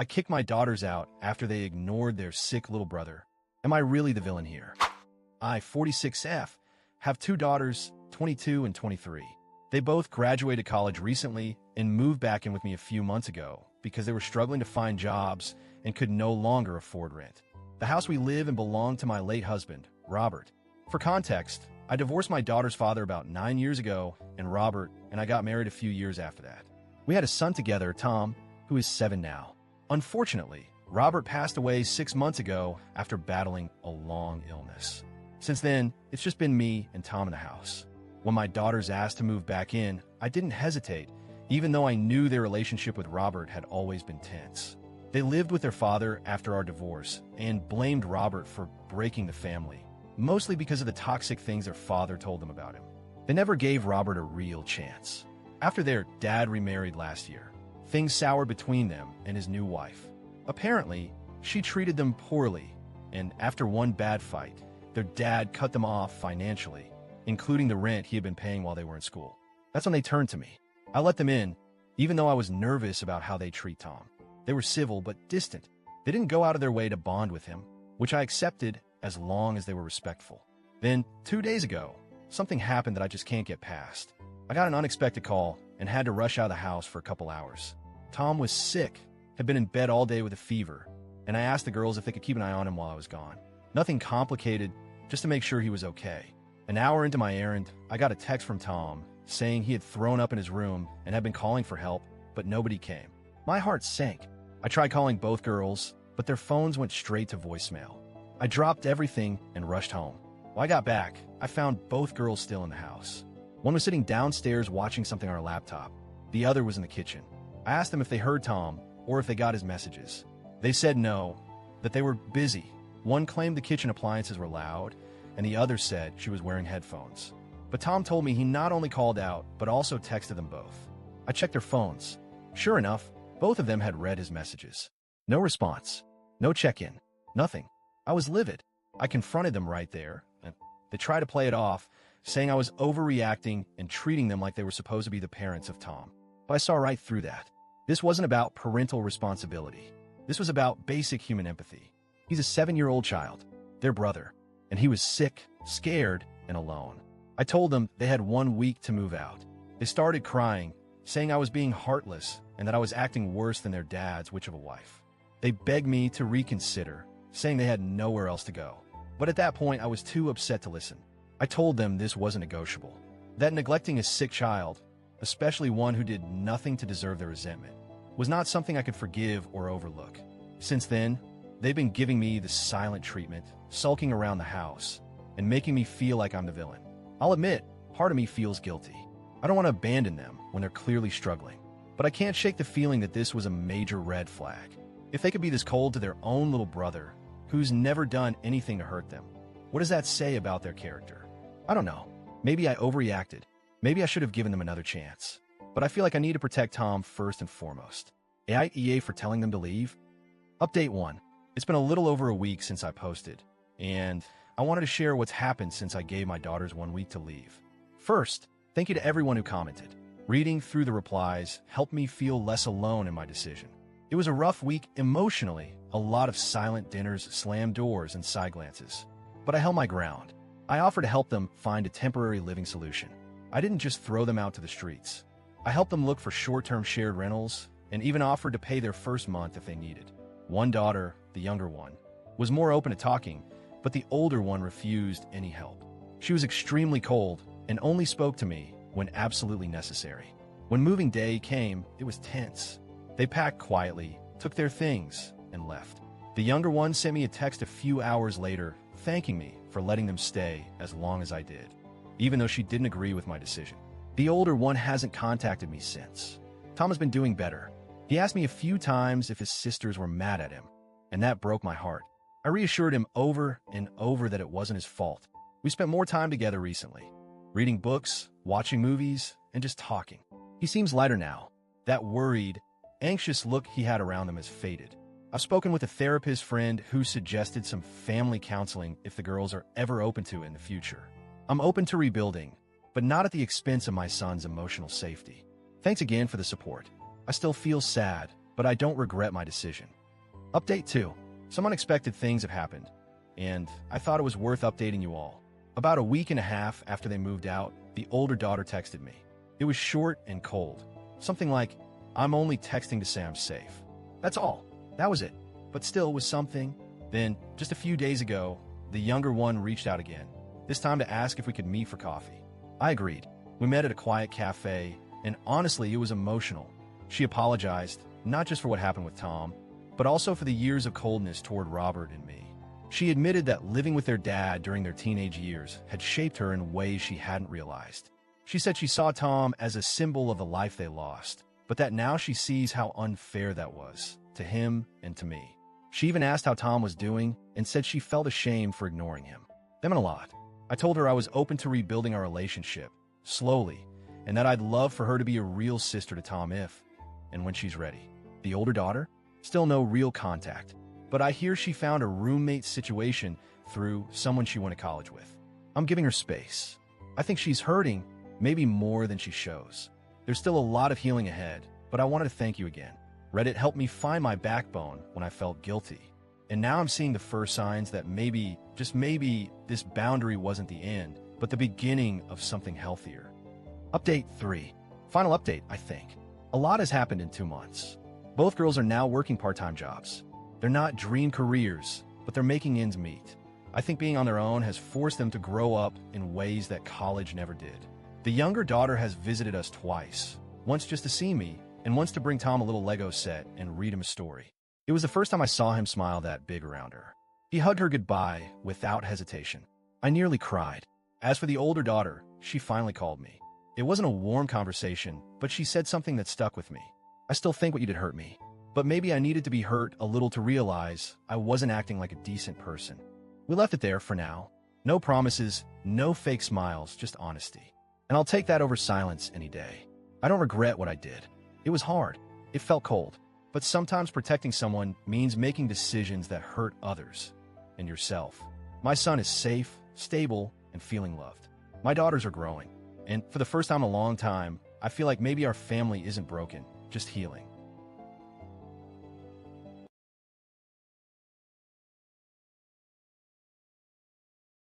I kick my daughters out after they ignored their sick little brother. Am I really the villain here? I, 46F, have two daughters, 22 and 23. They both graduated college recently and moved back in with me a few months ago because they were struggling to find jobs and could no longer afford rent. The house we live in belonged to my late husband, Robert. For context, I divorced my daughter's father about 9 years ago, and Robert and I got married a few years after that. We had a son together, Tom, who is 7 now. Unfortunately, Robert passed away 6 months ago after battling a long illness. Since then, it's just been me and Tom in the house. When my daughters asked to move back in, I didn't hesitate, even though I knew their relationship with Robert had always been tense. They lived with their father after our divorce and blamed Robert for breaking the family, mostly because of the toxic things their father told them about him. They never gave Robert a real chance. After their dad remarried last year, things soured between them and his new wife. Apparently, she treated them poorly, and after one bad fight, their dad cut them off financially, including the rent he had been paying while they were in school. That's when they turned to me. I let them in, even though I was nervous about how they treat Tom. They were civil but distant. They didn't go out of their way to bond with him, which I accepted as long as they were respectful. Then, 2 days ago, something happened that I just can't get past. I got an unexpected call and had to rush out of the house for a couple hours. Tom was sick, had been in bed all day with a fever, and I asked the girls if they could keep an eye on him while I was gone. Nothing complicated, just to make sure he was okay. An hour into my errand, I got a text from Tom saying he had thrown up in his room and had been calling for help, but nobody came. My heart sank. I tried calling both girls, but their phones went straight to voicemail. I dropped everything and rushed home. When I got back, I found both girls still in the house. One was sitting downstairs watching something on her laptop. The other was in the kitchen. I asked them if they heard Tom or if they got his messages. They said no, that they were busy. One claimed the kitchen appliances were loud, and the other said she was wearing headphones. But Tom told me he not only called out, but also texted them both. I checked their phones. Sure enough, both of them had read his messages. No response. No check-in. Nothing. I was livid. I confronted them right there, and they tried to play it off, saying I was overreacting and treating them like they were supposed to be the parents of Tom. But I saw right through that. This wasn't about parental responsibility. This was about basic human empathy. He's a 7-year-old child, their brother, and he was sick, scared, and alone. I told them they had 1 week to move out. They started crying, saying I was being heartless and that I was acting worse than their dad's witch of a wife. They begged me to reconsider, saying they had nowhere else to go. But at that point, I was too upset to listen. I told them this wasn't negotiable, that neglecting a sick child, especially one who did nothing to deserve their resentment, was not something I could forgive or overlook. Since then, they've been giving me the silent treatment, sulking around the house, and making me feel like I'm the villain. I'll admit, part of me feels guilty. I don't want to abandon them when they're clearly struggling, but I can't shake the feeling that this was a major red flag. If they could be this cold to their own little brother, who's never done anything to hurt them, what does that say about their character? I don't know. Maybe I overreacted. Maybe I should have given them another chance. But I feel like I need to protect Tom first and foremost. AIEA for telling them to leave? Update 1. It's been a little over a week since I posted, and I wanted to share what's happened since I gave my daughters 1 week to leave. First, thank you to everyone who commented. Reading through the replies helped me feel less alone in my decision. It was a rough week emotionally, a lot of silent dinners, slammed doors, and side glances. But I held my ground. I offered to help them find a temporary living solution. I didn't just throw them out to the streets. I helped them look for short-term shared rentals and even offered to pay their first month if they needed. One daughter, the younger one, was more open to talking, but the older one refused any help. She was extremely cold and only spoke to me when absolutely necessary. When moving day came, it was tense. They packed quietly, took their things, and left. The younger one sent me a text a few hours later, thanking me for letting them stay as long as I did, even though she didn't agree with my decision. The older one hasn't contacted me since. Tom has been doing better. He asked me a few times if his sisters were mad at him, and that broke my heart. I reassured him over and over that it wasn't his fault. We spent more time together recently, reading books, watching movies, and just talking. He seems lighter now. That worried, anxious look he had around him has faded. I've spoken with a therapist friend who suggested some family counseling if the girls are ever open to it in the future. I'm open to rebuilding, but not at the expense of my son's emotional safety. Thanks again for the support. I still feel sad, but but I don't regret my decision. Update 2. Some unexpected things have happened, and I thought it was worth updating you all. About a week and a half after they moved out, the older daughter texted me. It was short and cold. Something like, "I'm only texting to say I'm safe." That's all. That was it. But still, it was something. Then, just a few days ago, the younger one reached out again, this time to ask if we could meet for coffee. I agreed. We met at a quiet cafe, and honestly, it was emotional. She apologized, not just for what happened with Tom, but also for the years of coldness toward Robert and me. She admitted that living with their dad during their teenage years had shaped her in ways she hadn't realized. She said she saw Tom as a symbol of the life they lost, but that now she sees how unfair that was, to him and to me. She even asked how Tom was doing and said she felt ashamed for ignoring him. That meant a lot. I told her I was open to rebuilding our relationship, slowly, and that I'd love for her to be a real sister to Tom if, and when she's ready. The older daughter? Still no real contact, but I hear she found a roommate situation through someone she went to college with. I'm giving her space. I think she's hurting, maybe more than she shows. There's still a lot of healing ahead, but I wanted to thank you again. Reddit helped me find my backbone when I felt guilty. And now I'm seeing the first signs that maybe, just maybe, this boundary wasn't the end, but the beginning of something healthier. Update 3. Final update, I think. A lot has happened in 2 months. Both girls are now working part-time jobs. They're not dream careers, but they're making ends meet. I think being on their own has forced them to grow up in ways that college never did. The younger daughter has visited us twice, once just to see me, and once to bring Tom a little Lego set and read him a story. It was the first time I saw him smile that big around her. He hugged her goodbye without hesitation. I nearly cried. As for the older daughter, she finally called me. It wasn't a warm conversation, but she said something that stuck with me. "I still think what you did hurt me, but maybe I needed to be hurt a little to realize I wasn't acting like a decent person." We left it there for now. No promises, no fake smiles, just honesty. And I'll take that over silence any day. I don't regret what I did. It was hard. It felt cold. But sometimes protecting someone means making decisions that hurt others and yourself. My son is safe, stable, and feeling loved. My daughters are growing. And for the first time in a long time, I feel like maybe our family isn't broken, just healing.